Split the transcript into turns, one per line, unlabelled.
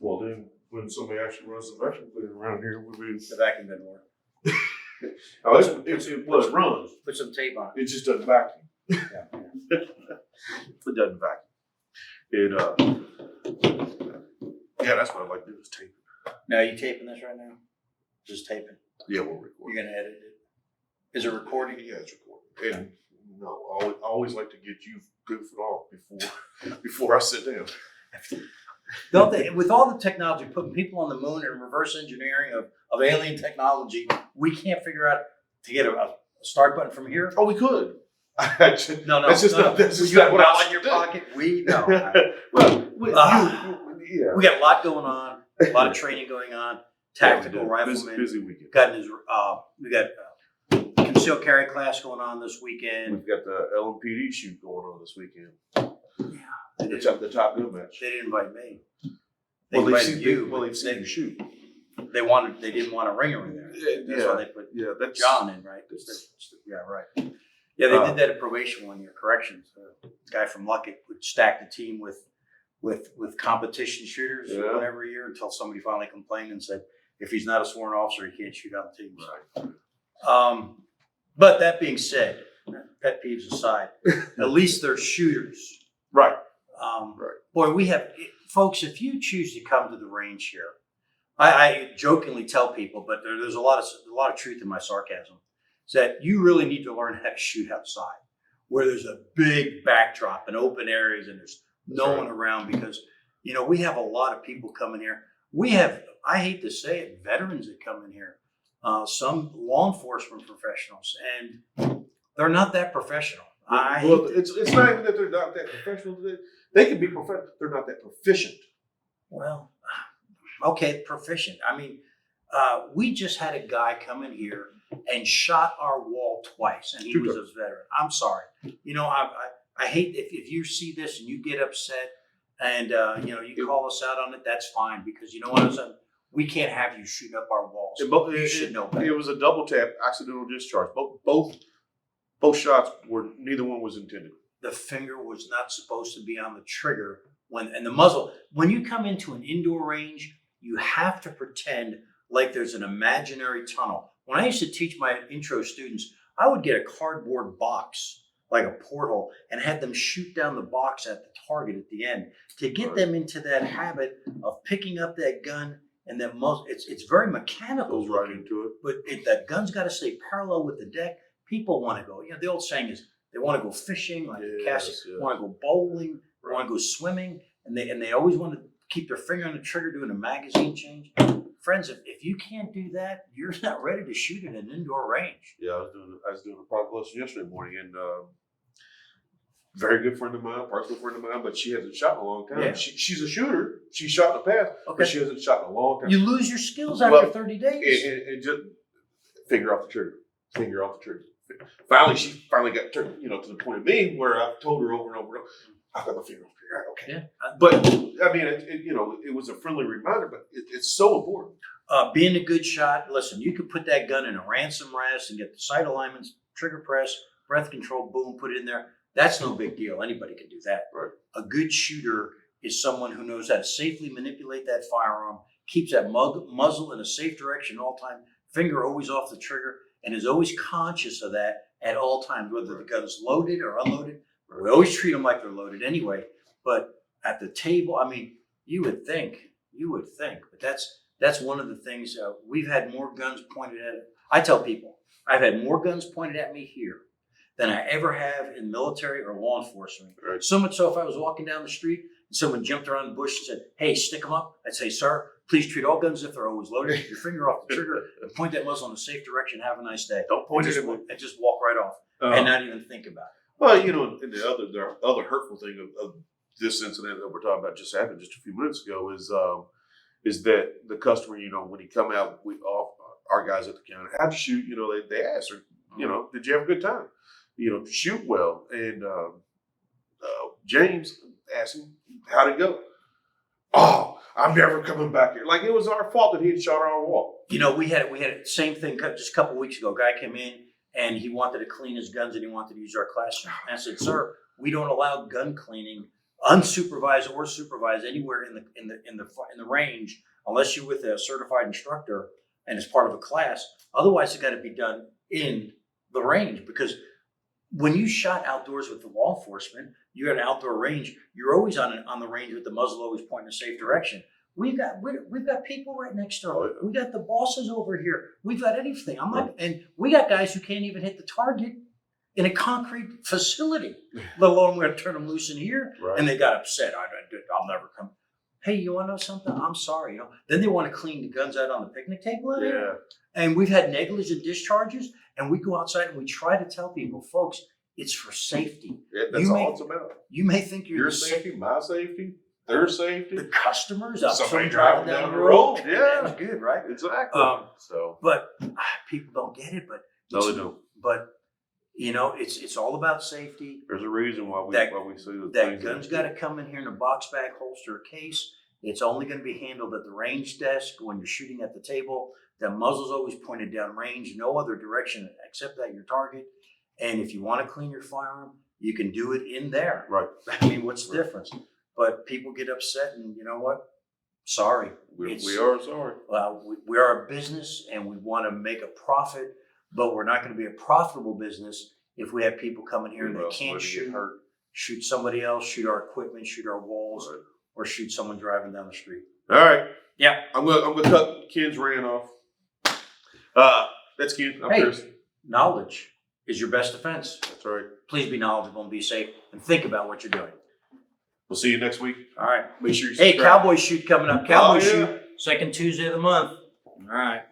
Well, then when somebody actually runs the vacuum cleaner around here, we'll be.
The vacuum doesn't work.
Oh, it runs.
Put some tape on it.
It just doesn't vacuum.
Yeah.
It doesn't vacuum. It yeah, that's what I like to do is tape it.
Now, are you taping this right now? Just taping.
Yeah, we'll record.
You're gonna edit it. Is it recording?
Yeah, it's recording. And no, I always like to get you goofing off before I sit down.
Don't they? With all the technology, putting people on the moon and reverse engineering of alien technology, we can't figure out to get a start button from here.
Oh, we could.
No.
That's just not what I like
in your
to do.
pocket. We know.
Well,
we
yeah.
got a lot going on. A lot of training going on. Tactical riflemen.
Busy weekend.
We got concealed carry class going on this weekend.
We've got the LMPD shoot going on this weekend.
Yeah,
The top gun match.
they didn't invite me.
They've seen you shoot.
They didn't want a ringer in there. That's why they put
that's
John in, right? Yeah, right. Yeah, they did that at probation 1 year. Corrections. The guy from Luckett would stack the team with competition shooters every year until somebody finally complained and said, if he's not a sworn officer, he can't shoot on the team.
Right.
But that being said, pet peeves aside, at least they're shooters.
Right.
Right. Boy, we have folks. If you choose to come to the range here, I jokingly tell people, but there's a lot of truth in my sarcasm. Is that you really need to learn how to shoot outside, where there's a big backdrop and open areas, and there's no one around, because we have a lot of people coming here. We have, I hate to say it, veterans that come in here, some law enforcement professionals, and they're not that professional.
It's not even that they're not that professional. They can be professional. They're not that proficient.
Well, okay, proficient. I mean, we just had a guy come in here and shot our wall twice, and he was a veteran. I'm sorry. I hate if you see this and you get upset and you call us out on it. That's fine, because you know what? We can't have you shoot up our walls. You should know better.
It was a double tap, accidental discharge. Both shots were, neither one was intended.
The finger was not supposed to be on the trigger and the muzzle. When you come into an indoor range, you have to pretend like there's an imaginary tunnel. When I used to teach my intro students, I would get a cardboard box, like a porthole, and have them shoot down the box at the target at the end to get them into that habit of picking up that gun and that muzzle. It's very mechanical.
Goes right into it.
But that gun's got to stay parallel with the deck. People want to go, the old saying is they want to go fishing, like want to go bowling, want to go swimming, and they always want to keep their finger on the trigger doing a magazine change. Friends, if you can't do that, you're not ready to shoot in an indoor range.
Yeah, I was doing a product lesson yesterday morning, and very good friend of mine, personal friend of mine, but she hasn't shot in a long time. Yeah. She's a shooter. She shot in the past, but she hasn't shot in a long time.
You lose your skills after 30 days.
And just finger off the trigger. Finger off the trigger. Finally, she got to the point of me where I've told her over and over and over, I've got my finger off the trigger. Okay. Yeah. But I mean, it was a friendly reminder, but it's so important.
Being a good shot. Listen, you could put that gun in a ransom rest and get the sight alignments, trigger press, breath control, boom, put it in there. That's no big deal. Anybody can do that.
Right.
A good shooter is someone who knows how to safely manipulate that firearm, keeps that muzzle in a safe direction all time, finger always off the trigger, and is always conscious of that at all times, whether the gun's loaded or unloaded. We always treat them like they're loaded anyway. But at the table, I mean, you would think, but that's one of the things. We've had more guns pointed at it. I tell people, I've had more guns pointed at me here than I ever have in military or law enforcement.
Right.
So much so, if I was walking down the street and someone jumped around the bush and said, "Hey, stick them up," I'd say, "Sir, please treat all guns as if they're always loaded. Keep your finger off the trigger and point that muzzle in a safe direction. Have a nice day."
Don't point it
and just walk right off and not even think about it.
Well, and the other hurtful thing of this incident that we're talking about just happened just a few minutes ago is that the customer, when he come out, our guys at the counter, how'd you shoot? They asked her, did you have a good time? Shoot well. And James asked him, how'd it go? Oh, I'm never coming back here. Like it was our fault that he had shot our wall.
We had the same thing just a couple of weeks ago. A guy came in and he wanted to clean his guns and he wanted to use our classroom. And I said, "Sir, we don't allow gun cleaning unsupervised or supervised anywhere in the range, unless you're with a certified instructor and it's part of a class. Otherwise, it's got to be done in the range, because when you shot outdoors with the law enforcement, you're at an outdoor range. You're always on the range with the muzzle always pointing in a safe direction. We've got people right next door.
Oh, yeah.
We got the bosses over here. We've got anything. And we got guys who can't even hit the target in a concrete facility, let alone we're going to turn them loose in here.
Right.
And they got upset. I'll never come. Hey, you want to know something? I'm sorry. Then they want to clean the guns out on the picnic table out here. And we've had negligent discharges, and we go outside and we try to tell people, folks, it's for safety.
Yeah, that's all it's about.
You may think you're
Your safety, my safety, their safety.
The customers,
somebody driving down the road. Yeah,
that's good, right?
Exactly.
But people don't get it. But
no, they don't.
But it's all about safety.
There's a reason why we say
that gun's got to come in here in a box bag, holster, case. It's only going to be handled at the range desk when you're shooting at the table. The muzzle's always pointed down range, no other direction except at your target. And if you want to clean your firearm, you can do it in there.
Right.
I mean, what's the difference? But people get upset, and you know what? Sorry.
We are sorry.
Well, we are a business, and we want to make a profit, but we're not going to be a profitable business if we have people coming here and they can't shoot somebody else, shoot our equipment, shoot our walls,
right,
or shoot someone driving down the street.
All right.
Yeah.
I'm gonna cut Ken's rant off. That's Ken. I'm Chris.
Knowledge is your best defense.
That's right.
Please be knowledgeable and be safe, and think about what you're doing.
We'll see you next week.
All right.
Make sure you
subscribe. Hey, Cowboy Shoot coming up. Cowboy
yeah.
Shoot, second Tuesday of the month. All right.